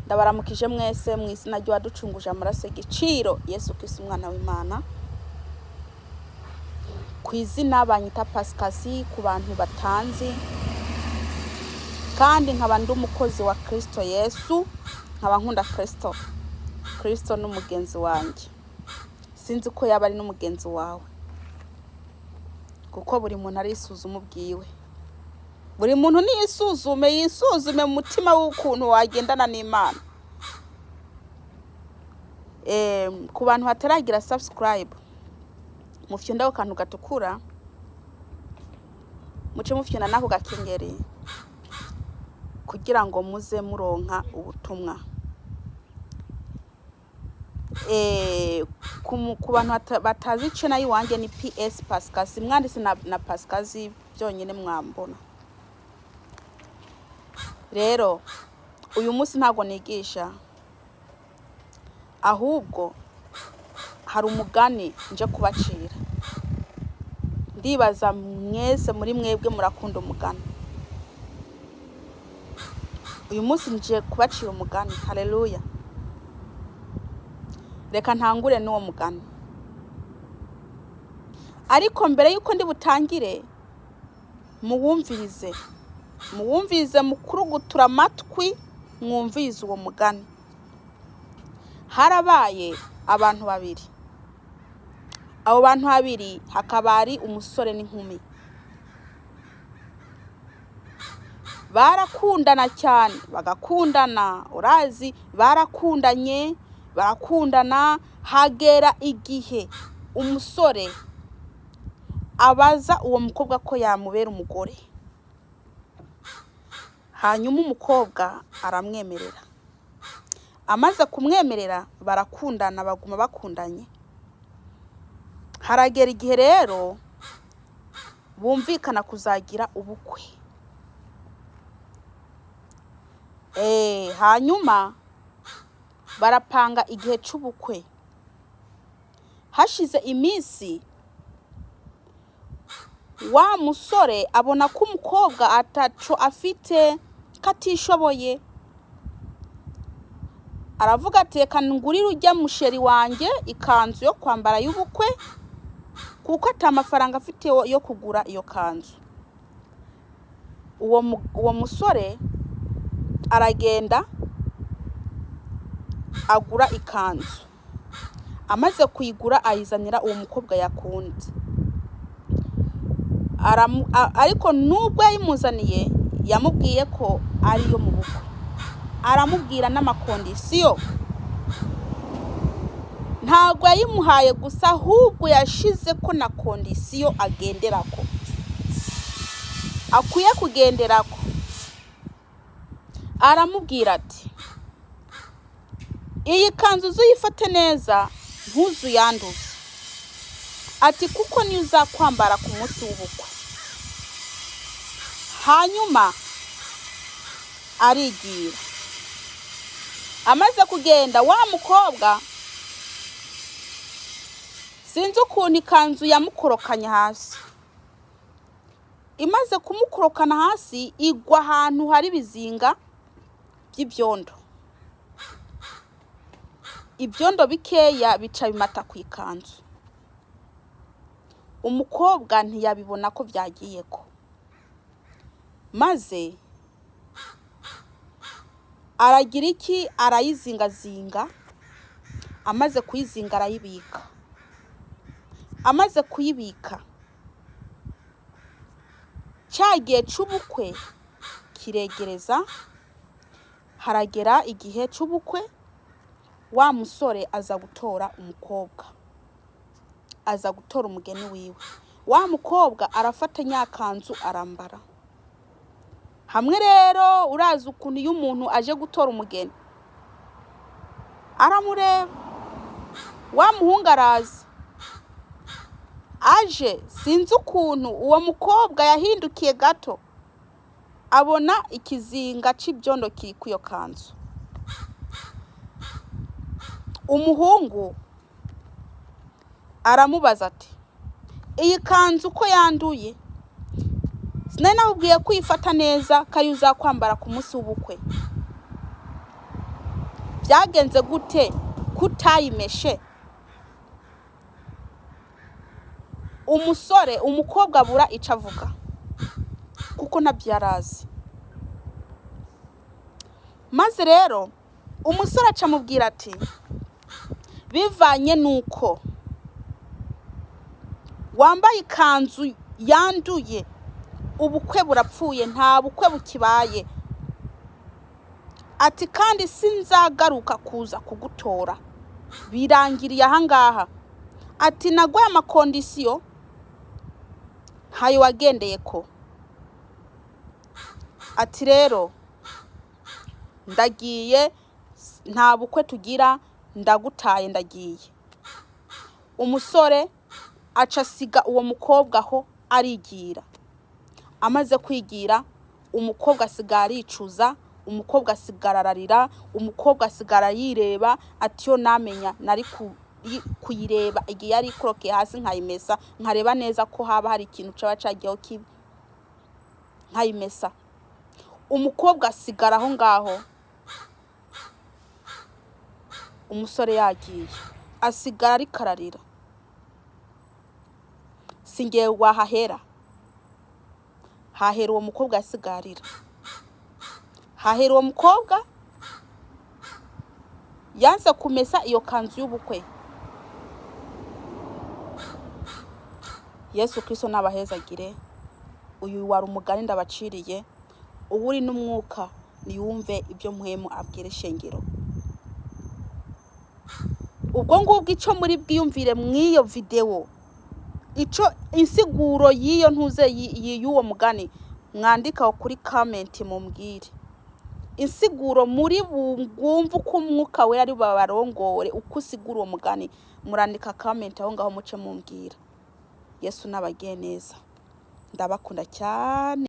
Ndabaramukije mwese mu izina ry'uwaducunguje amaraso y'igiciro Yesu Kristo umwana w'Imana. Ku izina banyita pascasie ku bantu batanzi, kandi nkaba ndi umukozi wa Kristo Yesu, nkaba nkunda Kristo. Kristo n'umugenzi wanjye. Sinzi ko yaba ari n'umugenzi wawe, kuko buri muntu ari isuzuma ubwiwe. Buri muntu ni yisuzume mu mutima w'ukuntu wagendana n'Imana. Ku bantu hataragira subscribe, mufyondaho kantu gatukura, muce mufyona nako gakengeri kugira ngo muze muronka ubutumwa. Ku bantu batazi channel yiwanje ni PS Pascasie, mwanditse na Pascasie byonyine mwambona. Rero uyu munsi ntago nigisha, ahubwo hari umugani nje kubacira. Ndibaza mwese muri mwebwe murakunda umugani. Uyu munsi nje kubacira umugani. Haleluya. Reka ntangure n'uwo mugani. Ariko mbere yuko ndi butangire, muwumvirize mukurugutura amatwi, mwumvirize uwo mugani. Harabaye abantu babiri. Abo bantu babiri hakaba ari umusore n'inkumi. Barakundana cyane, bagakundana, urazi barakundana, hagera igihe umusore abaza uwo mukobwa ko yamubera umugore. Hanyuma umukobwa aramwemerera. Amaze kumwemerera barakundana, baguma bakundanye. Haragera igihe rero bumvikana kuzagira ubukwe. Hanyuma barapanga igihe cy'ubukwe. Hashize iminsi, wa musore abona ko umukobwa ataco afite, katishoboye. Aravuga ati reka ngurire ujya musheri wanjye ikanzu yo kwambara y'ubukwe, kuko atamafaranga afite yo kugura iyo kanzu. Uwo musore aragenda agura ikanzu. Amaze kuyigura ayizanira uwo mukobwa yakunze. Ariko nubwo yayimuzaniye, yamubwiye ko ari yo mu bukwe. Aramubwira n'amakondisiyo. Ntago yayimuhaye gusa, ahubwo yashize ko na kondisiyo agenderako, akwiye kugenderako. Aramubwira ati iyi kanzu uzuyifate neza, ntuzuyanduze. Ati kuko niyo uzakwambara ku munsi w'ubukwe. Hanyuma arigira. Amaze kugenda, wa mukobwa sinzi ukuntu ikanzu yamukorokanya hasi. Imaze kumukorokana hasi, igwa ahantu hari ibizinga by'ibyondo. Ibyondo bikeya bica bimata ku ikanzu. Umukobwa ntiyabibona ko byagiyeko. Maze aragira iki? Arayizingazinga. Amaze kuyizinga arayibika. Amaze kuyibika, cyagiye cy'ubukwe kiregereza. Haragera igihe cy'ubukwe, wa musore aza gutora umukobwa, aza gutora umugeni wiwe. Wa mukobwa arafata nyakanzu arambara. Hamwe rero urazi ukuntu iyo umuntu aje gutora umugeni, aramureba. Wa muhungu araza aje, sinzi ukuntu uwo mukobwa yahindukiye gato, abona ikizinga c'ibyondo kiri ku iyo kanzu. Umuhungu aramubaza ati iyi kanzu ko yanduye, sinari nakubwiye kwifata neza, kari uzakwambara ku munsi w'ubukwe. byagenze gute kutayimeshe? Umusore umukobwa abura ico avuga kuko nabyarazi. Maze rero umusore aca mubwira ati bivanye nuko wambaye ikanzu yanduye, ubukwe burapfuye, nta bukwe bukibaye. Ati kandi sinzagaruka kuza kugutora, birangiriye ahangaha. Ati naguye amakondisiyo ntayo wagendeye ko. Ati rero ndagiye, nta bukwe tugira, ndagutaye ndagiye. Umusore aca asiga uwo mukobwa aho arigira. Amaze kwigira, umukobwa asigara aricuza, umukobwa asigara ararira, umukobwa asigara yireba ati yo namenya nari kuyireba igihe yari ikorokeye hasi nkayimesa, nkareba neza ko haba hari ikintu caba cagiyeho kibi nkayimesa. Umukobwa asigara aho ngaho, umusore yagiye asigara ari kararira. Singiye wahahera, hahera uwo mukobwa yasigarira. Hahera uwo mukobwa yanse kumesa iyo kanzu y'ubukwe. Yesu Kristo nabahezagire. Uyu wari umugani ndabaciriye. Uri n'umwuka niwumve ibyo mpwemu abwira ishengero. Ubwo ngubwo ico muri bwiyumvire mwiyo video, ico insiguro yiyo ntuze y'uwo mugani, mwandika kuri comment mumbwire. Insiguro muri bumva uko umwuka we ari babarongore, uko usigura uwo mugani, murandika comment aho ngaho muce mumbwira. Yesu nabagiye neza. Ndabakunda cyane.